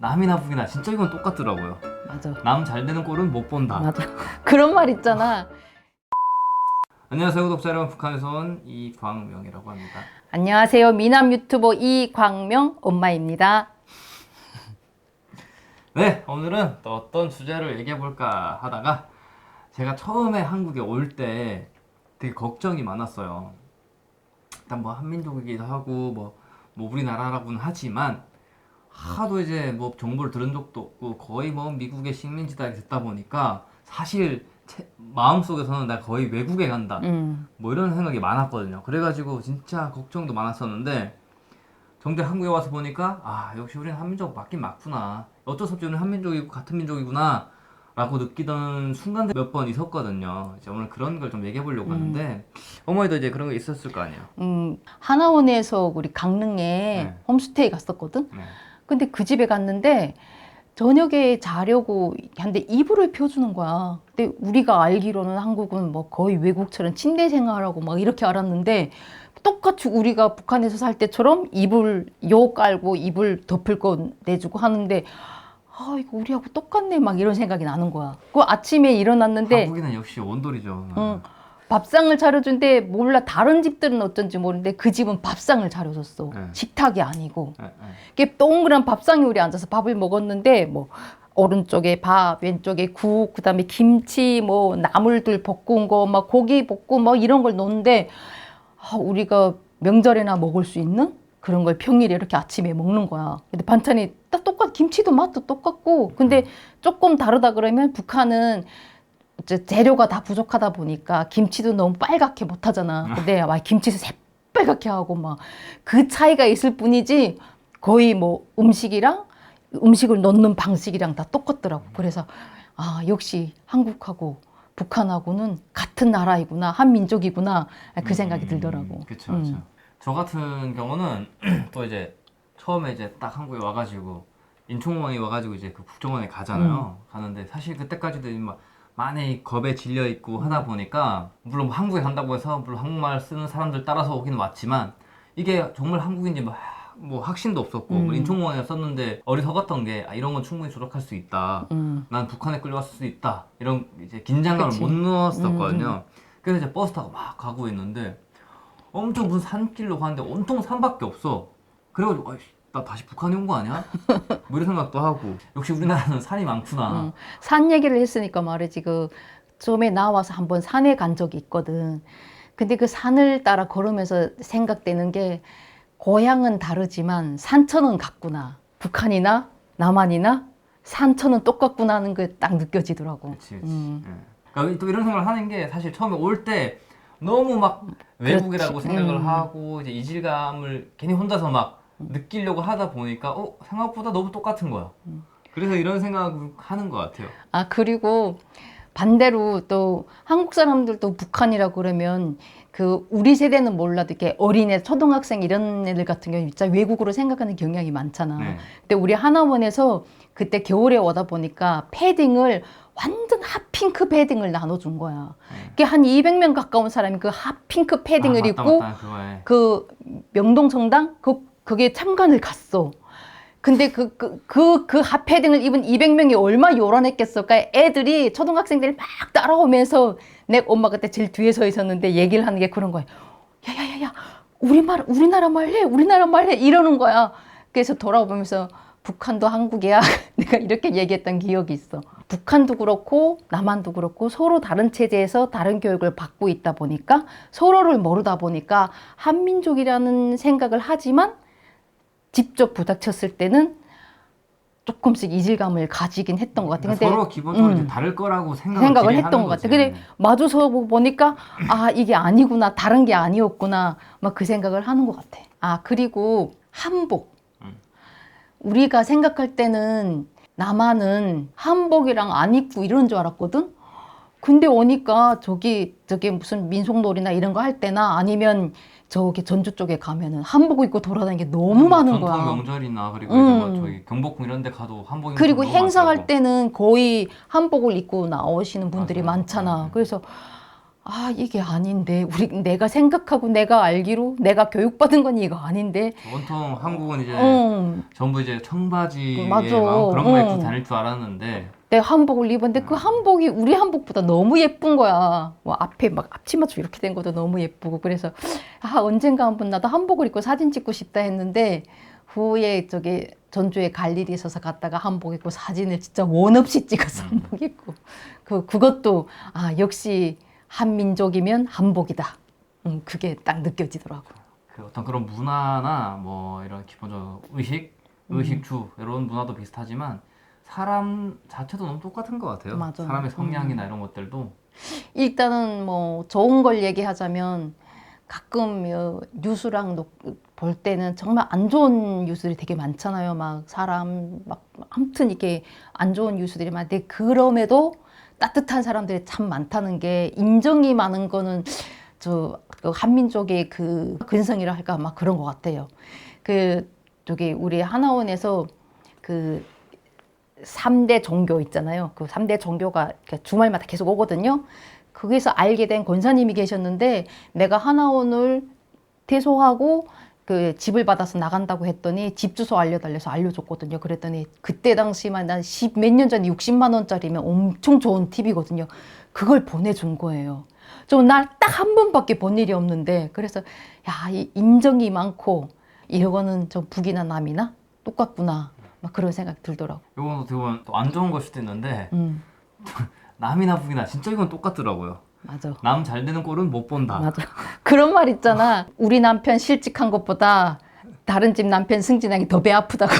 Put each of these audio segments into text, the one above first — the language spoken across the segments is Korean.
남이나 북이나 진짜 이건 똑같더라고요. 맞아. 남 잘 되는 꼴은 못 본다. 맞아. 그런 말 있잖아. 안녕하세요 구독자 여러분, 북한에서 온 이광명이라고 합니다. 안녕하세요. 미남 유튜버 이광명 엄마입니다. 네, 오늘은 또 어떤 주제를 얘기해 볼까 하다가 제가 처음에 한국에 올 때 되게 걱정이 많았어요. 일단 뭐 한민족이기도 하고 뭐 우리나라라고는 하지만 하도 이제 뭐 정보를 들은 적도 없고 거의 뭐 미국의 식민지다 듣다 보니까 사실 마음속에서는 나 거의 외국에 간다 뭐 이런 생각이 많았거든요. 그래가지고 진짜 걱정도 많았었는데 정작 한국에 와서 보니까 아 역시 우리는 한민족 맞긴 맞구나, 어쩔 수 없이 우리는 한민족이고 같은 민족이구나 라고 느끼던 순간들 몇 번 있었거든요. 이제 오늘 그런 걸 좀 얘기해 보려고 하는데 어머니도 이제 그런 거 있었을 거 아니에요. 하나원에서 우리 강릉에 네. 홈스테이 갔었거든. 네. 근데 그 집에 갔는데 저녁에 자려고 하는데 이불을 펴주는 거야. 근데 우리가 알기로는 한국은 뭐 거의 외국처럼 침대 생활하고 막 이렇게 알았는데 똑같이 우리가 북한에서 살 때처럼 이불 요 깔고 이불 덮을 거 내주고 하는데 아 이거 우리하고 똑같네 막 이런 생각이 나는 거야. 그 아침에 일어났는데 한국인은 역시 온돌이죠. 밥상을 차려준데 몰라 다른 집들은 어쩐지 모르는데 그 집은 밥상을 차려줬어. 네. 식탁이 아니고. 네, 네. 이게 동그란 밥상에 우리 앉아서 밥을 먹었는데 뭐 오른쪽에 밥, 왼쪽에 국, 그다음에 김치, 뭐 나물들 볶은 거, 막 고기 볶고 뭐 이런 걸 넣는데 아, 우리가 명절에나 먹을 수 있는 그런 걸 평일에 이렇게 아침에 먹는 거야. 근데 반찬이 딱 똑같, 김치도 맛도 똑같고. 근데 조금 다르다 그러면 북한은 이제 재료가 다 부족하다 보니까 김치도 너무 빨갛게 못 하잖아. 근데 막 김치도 새빨갛게 하고 막 그 차이가 있을 뿐이지 거의 뭐 음식을 넣는 방식이랑 다 똑같더라고. 그래서 아 역시 한국하고 북한하고는 같은 나라이구나, 한 민족이구나 그 생각이 들더라고. 그쵸, 그쵸. 저 같은 경우는 또 이제 처음에 이제 딱 한국에 와가지고 인천공항에 와가지고 이제 그 국정원에 가잖아요. 가는데 사실 그때까지도 막 많이 겁에 질려 있고 하다 보니까 물론 뭐 한국에 간다고 해서 물론 한국말 쓰는 사람들 따라서 오긴 왔지만 이게 정말 한국인지 뭐 확신도 없었고 뭐 인천공항에 썼는데 어리석었던 게 아, 이런 건 충분히 조작할 수 있다. 난 북한에 끌려왔을 수 있다. 이런 이제 긴장감을 그치. 못 넣었었거든요. 그래서 이제 버스 타고 막 가고 있는데 엄청 무슨 산길로 가는데 온통 산밖에 없어. 그래가지고 아이씨, 나 다시 북한에 온 거 아니야? 뭐 이런 생각도 하고 역시 우리나라는 산이 많구나. 산 얘기를 했으니까 말이지 그 처음에 나와서 한번 산에 간 적이 있거든. 근데 그 산을 따라 걸으면서 생각되는 게 고향은 다르지만 산천은 같구나. 북한이나 남한이나 산천은 똑같구나 하는 게 딱 느껴지더라고. 그치. 예. 그러니까 또 이런 생각을 하는 게 사실 처음에 올 때 너무 막 외국이라고 그렇지. 생각을 하고 이제 이질감을 괜히 혼자서 막 느끼려고 하다 보니까 생각보다 너무 똑같은 거야. 그래서 이런 생각을 하는 것 같아요. 아, 그리고 반대로 또 한국 사람들도 북한이라고 그러면 그 우리 세대는 몰라도 이렇게 어린애, 초등학생 이런 애들 같은 경우 진짜 외국으로 생각하는 경향이 많잖아. 네. 근데 우리 하나원에서 그때 겨울에 오다 보니까 패딩을 완전 핫핑크 패딩을 나눠준 거야. 그게 한 200명 가까운 사람이 그 핫핑크 패딩을 맞다, 입고 맞다, 그거에. 그 명동성당 그게 참관을 갔어. 근데 그 핫패딩을 입은 200명이 얼마 요란했겠을까? 애들이, 초등학생들이 막 따라오면서 내 엄마 그때 제일 뒤에 서 있었는데 얘기를 하는 게 그런 거야. 야야야야, 우리나라 말 해, 우리나라 말 해, 이러는 거야. 그래서 돌아보면서 북한도 한국이야. 내가 이렇게 얘기했던 기억이 있어. 북한도 그렇고 남한도 그렇고 서로 다른 체제에서 다른 교육을 받고 있다 보니까 서로를 모르다 보니까 한민족이라는 생각을 하지만 직접 부닥쳤을 때는 조금씩 이질감을 가지긴 했던 것 같아요. 그러니까 서로 기본적으로 이제 다를 거라고 생각을 생각을 하는 했던 것 거지. 같아요. 근데 마주서 보니까 아 이게 아니구나, 다른 게 아니었구나 막 그 생각을 하는 것 같아. 아 그리고 한복. 우리가 생각할 때는 남한은 한복이랑 안 입고 이런 줄 알았거든. 근데 오니까 저기 무슨 민속놀이나 이런 거 할 때나 아니면 저기 전주 쪽에 가면은 한복 입고 돌아다니는 게 너무 많은 거야. 전통 명절이나 그리고 이제 뭐 저기 경복궁 이런 데 가도 한복 입는 그리고 사람 너무 행사할 많더라고. 때는 거의 한복을 입고 나오시는 분들이 맞아요. 많잖아. 네. 그래서 아, 이게 아닌데. 내가 생각하고 내가 알기로 내가 교육받은 건 이거 아닌데. 온통 한국은 이제 어, 전부 이제 청바지에 맞아. 막 그런 거 입고 어. 다닐 줄 알았는데 내가 한복을 입었는데 그 한복이 우리 한복보다 너무 예쁜 거야. 뭐 앞에 막 앞치마처럼 이렇게 된 것도 너무 예쁘고. 그래서 아, 언젠가 한번 나도 한복을 입고 사진 찍고 싶다 했는데 후에 저기 전주에 갈 일이 있어서 갔다가 한복 입고 사진을 진짜 원 없이 찍어서 한복 입고 그것도 아, 역시 한민족이면 한복이다. 그게 딱 느껴지더라고. 그 어떤 그런 문화나 뭐 이런 기본적 의식주 이런 문화도 비슷하지만 사람 자체도 너무 똑같은 것 같아요. 맞아. 사람의 성향이나 이런 것들도 일단은 뭐 좋은 걸 얘기하자면 가끔 뉴스랑 볼 때는 정말 안 좋은 뉴스들이 되게 많잖아요. 막 사람 막 아무튼 이게 안 좋은 뉴스들이 많은데 그럼에도 따뜻한 사람들이 참 많다는 게 인정이 많은 거는 그 한민족의 그 근성이라 할까 막 그런 것 같아요. 그 저기 우리 하나원에서 그 3대 종교 있잖아요. 그 3대 종교가 주말마다 계속 오거든요. 거기서 알게 된 권사님이 계셨는데 내가 하나원을 퇴소하고 그 집을 받아서 나간다고 했더니 집 주소 알려달래서 알려줬거든요. 그랬더니 그때 당시만 난 10 몇 년 전에 60만 원짜리면 엄청 좋은 팁이거든요. 그걸 보내준 거예요. 좀 날 딱 한 번밖에 본 일이 없는데 그래서 야, 이 인정이 많고 이거는 좀 북이나 남이나 똑같구나. 막 그런 생각 들더라고. 이건 어떻게 보면 또 안 좋은 걸 수도 있는데 음, 남이나 북이나 진짜 이건 똑같더라고요. 맞아. 남 잘 되는 꼴은 못 본다. 맞아. 그런 말 있잖아. 우리 남편 실직한 것보다 다른 집 남편 승진하기 더 배 아프다고.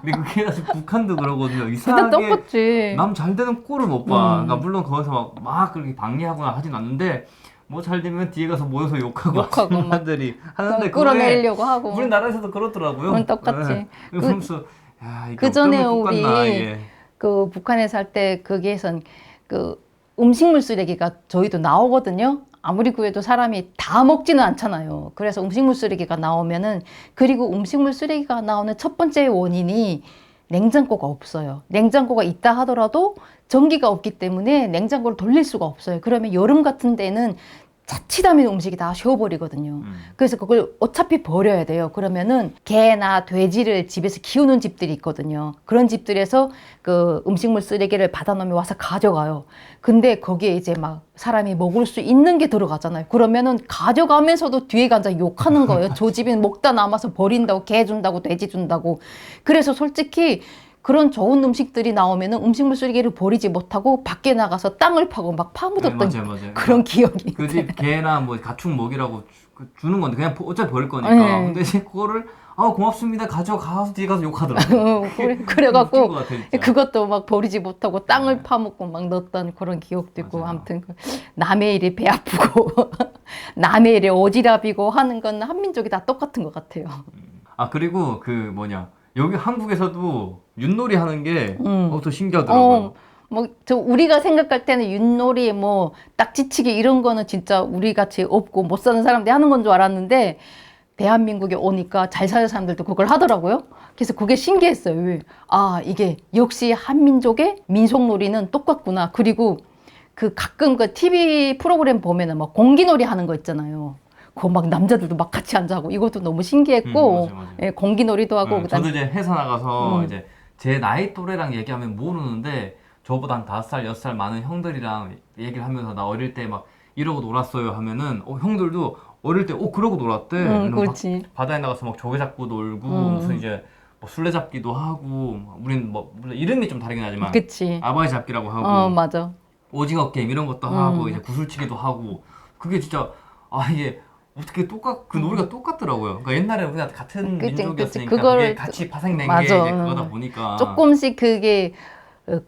근데 그게 사실 북한도 그러거든요. 근데 이상하게 똑같지. 남 잘 되는 꼴을 못 봐. 그러니까 물론 거기서 막 그렇게 방해하거나 하진 않는데 뭐 잘 되면 뒤에 가서 모여서 욕하고 욕하고 막 사람들이 하는데 끌어내려고 하고. 우리나라에서도 그렇더라고요. 그건 똑같지. 네. 그러면서 야 이게 그 전에 어쩌면 똑같나 우리 이게. 그 북한에 살 때 거기에선 그 음식물 쓰레기가 저희도 나오거든요. 아무리 구해도 사람이 다 먹지는 않잖아요. 그래서 음식물 쓰레기가 나오면은 그리고 음식물 쓰레기가 나오는 첫 번째 원인이 냉장고가 없어요. 냉장고가 있다 하더라도 전기가 없기 때문에 냉장고를 돌릴 수가 없어요. 그러면 여름 같은 데는 자칫하면 음식이 다 쉬어버리거든요. 그래서 그걸 어차피 버려야 돼요. 그러면은 개나 돼지를 집에서 키우는 집들이 있거든요. 그런 집들에서 그 음식물 쓰레기를 받아놓으면 와서 가져가요. 근데 거기에 이제 막 사람이 먹을 수 있는 게 들어가잖아요. 그러면은 가져가면서도 뒤에 앉아 욕하는 거예요. 저 집은 먹다 남아서 버린다고, 개 준다고, 돼지 준다고. 그래서 솔직히 그런 좋은 음식들이 나오면은 음식물 쓰레기를 버리지 못하고 밖에 나가서 땅을 파고 막 파묻었던 네, 맞아요. 그런 기억이. 그 집 개나 뭐 가축 먹이라고 주는 건데 그냥 어차피 버릴 거니까. 네. 근데 이제 그거를 아 고맙습니다 가져가서 뒤에 가서 욕하더라고요. 그래갖고 웃긴 것 같아, 진짜. 그것도 막 버리지 못하고 땅을 네. 파묻고 막 넣었던 그런 기억도 있고 맞아요. 아무튼 남의 일이 배 아프고 남의 일이 오지랖이고 하는 건 한민족이 다 똑같은 것 같아요. 아 그리고 그 뭐냐 여기 한국에서도 윷놀이 하는 게 더 어, 신기하더라고요. 뭐, 저, 우리가 생각할 때는 윷놀이, 뭐, 딱지치기 이런 거는 진짜 우리 같이 없고 못 사는 사람들이 하는 건 줄 알았는데, 대한민국에 오니까 잘 사는 사람들도 그걸 하더라고요. 그래서 그게 신기했어요. 아, 이게 역시 한민족의 민속놀이는 똑같구나. 그리고 그 가끔 그 TV 프로그램 보면은 막 공기놀이 하는 거 있잖아요. 그거 막 남자들도 막 같이 앉아하고 이것도 너무 신기했고, 맞아요. 예, 공기놀이도 하고, 저도 이제 회사 나가서 음. 이제 제 나이 또래랑 얘기하면 모르는데 저보다 한 5살, 6살 많은 형들이랑 얘기를 하면서 나 어릴 때 막 이러고 놀았어요 하면은 형들도 어릴 때 그러고 놀았대. 그래서 그렇지. 바다에 나가서 막 조개 잡고 놀고 음. 무슨 이제 뭐 술래잡기도 하고 우린 뭐 물론 이름이 좀 다르긴 하지만 그치. 아바이 잡기라고 하고 맞아. 오징어 게임 이런 것도 하고 이제 구슬치기도 하고 그게 진짜 이게 어떻게 그 놀이가 똑같더라고요. 그러니까 옛날에 우리가 같은 그치, 민족이었으니까 그거를 그게 같이 파생된 게 맞아. 이제 그거다 보니까 조금씩 그게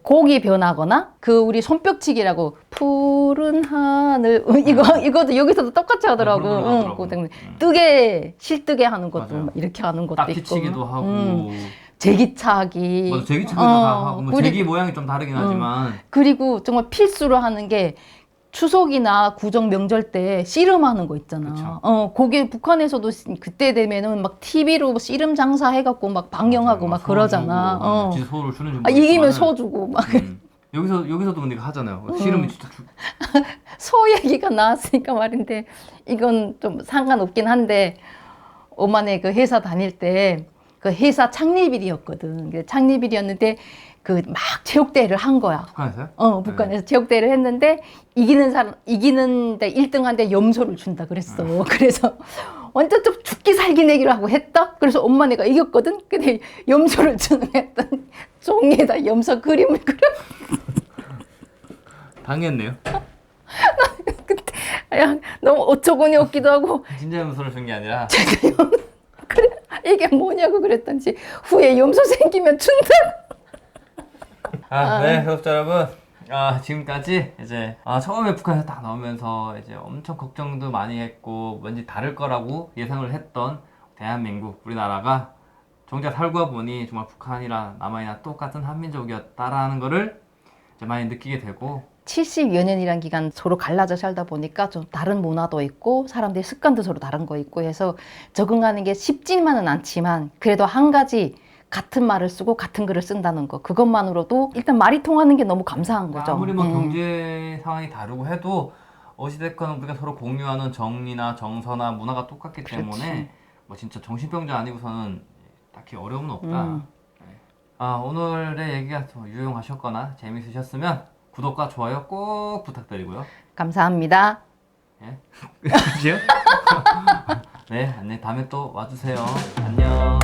곡이 변하거나 그 우리 손뼉치기라고 푸른 하늘 이것도 여기서도 똑같이 하더라고. 그런 걸 하더라고. 그거 때문에 뜨개 실뜨개 하는 것도 맞아요. 막 이렇게 하는 것도 딱지치기도 있고. 하고 제기차기. 맞아 제기차기도 다 하고 뭐 그리고- 제기 모양이 좀 다르긴 하지만 그리고 정말 필수로 하는 게 추석이나 구정 명절 때 씨름하는 거 있잖아. 그쵸. 거기 북한에서도 그때 되면은 막 TV로 씨름 장사 해갖고 막 방영하고 막 그러잖아. 진짜 소를 주는지 이기면 모르겠지만은 소 주고 막. 여기서도 근데 이거 하잖아요. 싫으면 진짜 소 얘기가 나왔으니까 말인데 이건 좀 상관없긴 한데 오만에 그 회사 다닐 때 그 회사 창립일이었거든. 그 창립일이었는데 그 막 체육대회를 한 거야. 북한에서요? 북한에서 체육대회를 했는데 이기는데 1등한테 염소를 준다 그랬어. 그래서 완전 좀 죽기 살기 내기를 하고 했다. 그래서 엄마 내가 이겼거든. 근데 염소를 주는 했더니 종이에다 염소 그림을 그려. 당했네요. 근데 야, 너무 어처구니 없기도 하고 진짜 염소를 준 게 아니라 그래 이게 뭐냐고 그랬더니 후에 염소 생기면 준다고. 네, 구독자 여러분. 지금까지 이제 처음에 북한에서 딱 나오면서 이제 엄청 걱정도 많이 했고 왠지 다를 거라고 예상을 했던 대한민국, 우리나라가 정작 살고 보니 정말 북한이나 남한이나 똑같은 한민족이었다라는 거를 이제 많이 느끼게 되고 70여 년이란 기간 서로 갈라져 살다 보니까 좀 다른 문화도 있고 사람들의 습관도 서로 다른 거 있고 해서 적응하는 게 쉽지만은 않지만 그래도 한 가지 같은 말을 쓰고 같은 글을 쓴다는 거 그것만으로도 일단 말이 통하는 게 너무 감사한 거죠. 아무리 뭐 경제 상황이 다르고 해도 어찌됐건 우리가 서로 공유하는 정이나 정서나 문화가 똑같기 때문에 뭐 진짜 정신병자 아니고서는 딱히 어려움은 없다. 오늘의 얘기가 좀 유용하셨거나 재밌으셨으면 구독과 좋아요 꼭 부탁드리고요. 감사합니다. 예? 그죠? 네, 다음에 또 와주세요. 안녕.